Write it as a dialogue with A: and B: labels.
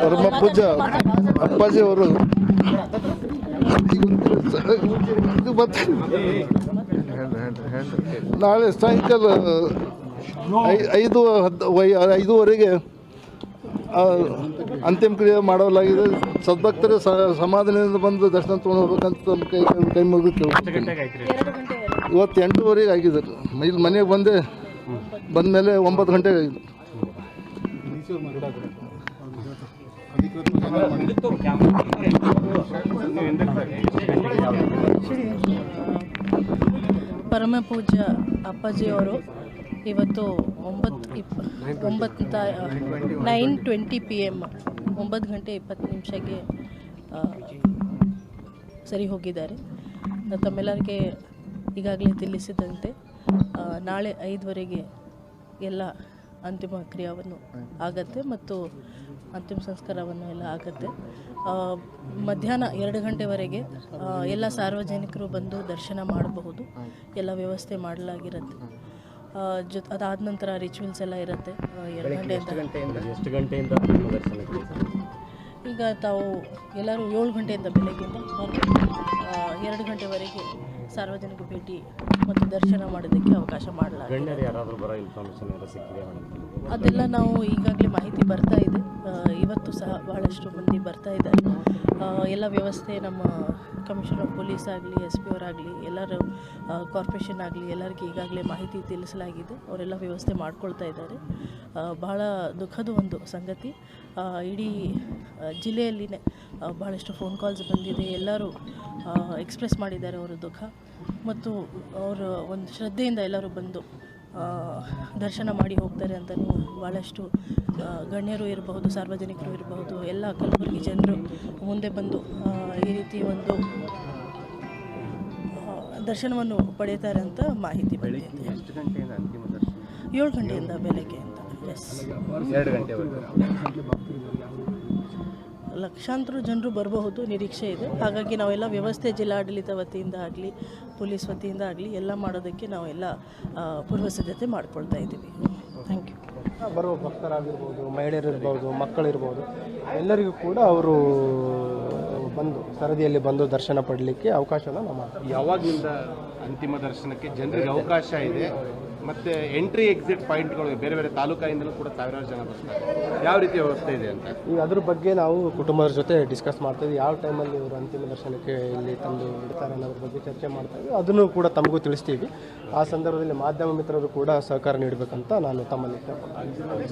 A: ಪರಮ ಪೂಜ್ಯ ಅಪ್ಪಾಜಿ ಅವರು ಇದು ನಾಳೆ ಸಾಯಂಕಾಲ 5:10 ಅಂತಿಮ ಕ್ರಿಯೆ ಮಾಡಲಾಗಿದೆ. ಸದ್ಭಕ್ತರು ಸಮಾಧಾನದಿಂದ ಬಂದು ದರ್ಶನ ತೊಗೊಂಡು ಹೋಗ್ಬೇಕಂತ ಕೈ ಮುಗಿದು ಕೇಳ್ತೀನಿ. ಇವತ್ತು 8:30 ಆಗಿದೆ. ಇಲ್ಲಿ ಮನೆಗೆ ಬಂದಮೇಲೆ 9 ಗಂಟೆಗೆ ಆಗಿದೆ.
B: ಪರಮ ಪೂಜ್ಯ ಅಪ್ಪಾಜಿಯವರು ಇವತ್ತು 9:20 PM 9:20 ಸರಿ ಹೋಗಿದ್ದಾರೆ. ತಮ್ಮೆಲ್ಲರಿಗೆ ಈಗಾಗಲೇ ತಿಳಿಸಿದಂತೆ ನಾಳೆ 5:00 ಎಲ್ಲ ಅಂತಿಮ ಕ್ರಿಯೆಯನ್ನು ಆಗತ್ತೆ ಮತ್ತು ಅಂತಿಮ ಸಂಸ್ಕಾರವನ್ನು ಎಲ್ಲ ಆಗತ್ತೆ. ಮಧ್ಯಾಹ್ನ 2 ಗಂಟೆವರೆಗೆ ಎಲ್ಲ ಸಾರ್ವಜನಿಕರು ಬಂದು ದರ್ಶನ ಮಾಡಬಹುದು. ಎಲ್ಲ ವ್ಯವಸ್ಥೆ ಮಾಡಲಾಗಿರುತ್ತೆ. ಅದಾದ ನಂತರ ರಿಚುವಲ್ಸ್ ಎಲ್ಲ ಇರುತ್ತೆ. 2 ಗಂಟೆಯಿಂದ ಈಗ ತಾವು ಎಲ್ಲರೂ 7 ಗಂಟೆಯಿಂದ ಬೆಳಗ್ಗೆಯಿಂದ 2 ಗಂಟೆವರೆಗೆ ಸಾರ್ವಜನಿಕ ಭೇಟಿ ಮತ್ತು ದರ್ಶನ ಮಾಡೋದಕ್ಕೆ ಅವಕಾಶ ಮಾಡಲಾಗಿದೆ. ಅದೆಲ್ಲ ನಾವು ಈಗಾಗಲೇ ಮಾಹಿತಿ ಬರ್ತಾ ಇದೆ. ಇವತ್ತು ಸಹ ಬಹಳಷ್ಟು ಮಂದಿ ಬರ್ತಾ ಇದ್ದಾರೆ. ಎಲ್ಲ ವ್ಯವಸ್ಥೆ ನಮ್ಮ ಕಮಿಷನರ್ ಪೊಲೀಸ್ ಆಗಲಿ, SP ಅವರಾಗಲಿ, ಎಲ್ಲರೂ ಕಾರ್ಪೊರೇಷನ್ ಆಗಲಿ ಎಲ್ಲರಿಗೆ ಈಗಾಗಲೇ ಮಾಹಿತಿ ತಿಳಿಸಲಾಗಿದೆ. ಅವರೆಲ್ಲ ವ್ಯವಸ್ಥೆ ಮಾಡ್ಕೊಳ್ತಾ ಇದ್ದಾರೆ. ಬಹಳ ದುಃಖದ ಒಂದು ಸಂಗತಿ. ಇಡೀ ಜಿಲ್ಲೆಯಲ್ಲಿನೇ ಬಹಳಷ್ಟು ಫೋನ್ ಕಾಲ್ಸ್ ಬಂದಿದೆ. ಎಲ್ಲರೂ ಎಕ್ಸ್ಪ್ರೆಸ್ ಮಾಡಿದ್ದಾರೆ ಅವರ ದುಃಖ ಮತ್ತು ಅವರು ಒಂದು ಶ್ರದ್ಧೆಯಿಂದ ಎಲ್ಲರೂ ಬಂದು ದರ್ಶನ ಮಾಡಿ ಹೋಗ್ತಾರೆ ಅಂತಲೂ ಭಾಳಷ್ಟು ಗಣ್ಯರು ಇರಬಹುದು, ಸಾರ್ವಜನಿಕರು ಇರಬಹುದು, ಎಲ್ಲ ಕಲಬುರಗಿ ಜನರು ಮುಂದೆ ಬಂದು ಈ ರೀತಿ ಒಂದು ದರ್ಶನವನ್ನು ಪಡೆಯುತ್ತಾರೆ ಅಂತ ಮಾಹಿತಿ ಬಂದಿದೆ. 7 ಗಂಟೆಯಿಂದ ಬೆಳಗ್ಗೆ ಅಂತ. ಎಸ್,
C: 2 ಗಂಟೆವರೆಗೆ
B: ಲಕ್ಷಾಂತರ ಜನರು ಬರಬಹುದು ನಿರೀಕ್ಷೆ ಇದೆ. ಹಾಗಾಗಿ ನಾವೆಲ್ಲ ವ್ಯವಸ್ಥೆ ಜಿಲ್ಲಾಡಳಿತ ವತಿಯಿಂದ ಆಗಲಿ, ಪೊಲೀಸ್ ವತಿಯಿಂದ ಆಗಲಿ ಎಲ್ಲ ಮಾಡೋದಕ್ಕೆ ನಾವೆಲ್ಲ ಪೂರ್ವ ಸಿದ್ಧತೆ ಮಾಡ್ಕೊಳ್ತಾ ಇದ್ದೀವಿ. Thank you.
D: ಬರುವ ಭಕ್ತರಾಗಿರ್ಬೋದು, ಮಹಿಳೆಯರಿರ್ಬೋದು, ಮಕ್ಕಳಿರ್ಬೋದು, ಎಲ್ಲರಿಗೂ ಕೂಡ ಅವರು ಬಂದು ಸರದಿಯಲ್ಲಿ ಬಂದು ದರ್ಶನ ಪಡಲಿಕ್ಕೆ ಅವಕಾಶನ ನಾವು
C: ಯಾವಾಗಿಂದ ಅಂತಿಮ ದರ್ಶನಕ್ಕೆ ಜನರಿಗೆ ಅವಕಾಶ ಇದೆ ಮತ್ತು ಎಂಟ್ರಿ ಎಕ್ಸಿಟ್ ಪಾಯಿಂಟ್ಗಳು ಬೇರೆ ಬೇರೆ ತಾಲೂಕಿಂದಲೂ ಕೂಡ ಸಾವಿರಾರು ಜನ ಬರ್ತಾರೆ. ಯಾವ ರೀತಿ ವ್ಯವಸ್ಥೆ ಇದೆ ಅಂತ
D: ಈಗ ಅದ್ರ ಬಗ್ಗೆ ನಾವು ಕುಟುಂಬದ ಜೊತೆ ಡಿಸ್ಕಸ್ ಮಾಡ್ತಾಯಿದ್ವಿ. ಯಾವ ಟೈಮಲ್ಲಿ ಇವರು ಅಂತಿಮ ದರ್ಶನಕ್ಕೆ ಇಲ್ಲಿ ತಂದು ಇಡ್ತಾರೆ ಅನ್ನೋದ್ರ ಬಗ್ಗೆ ಚರ್ಚೆ ಮಾಡ್ತಾಯಿದ್ವಿ. ಅದನ್ನು ಕೂಡ ತಮಗೂ ತಿಳಿಸ್ತೀವಿ. ಆ ಸಂದರ್ಭದಲ್ಲಿ ಮಾಧ್ಯಮ ಮಿತ್ರರು ಕೂಡ ಸಹಕಾರ ನೀಡಬೇಕಂತ ನಾನು ತಮ್ಮಲ್ಲಿ ಕೇಳ್ಕೊಳ್ತೀನಿ.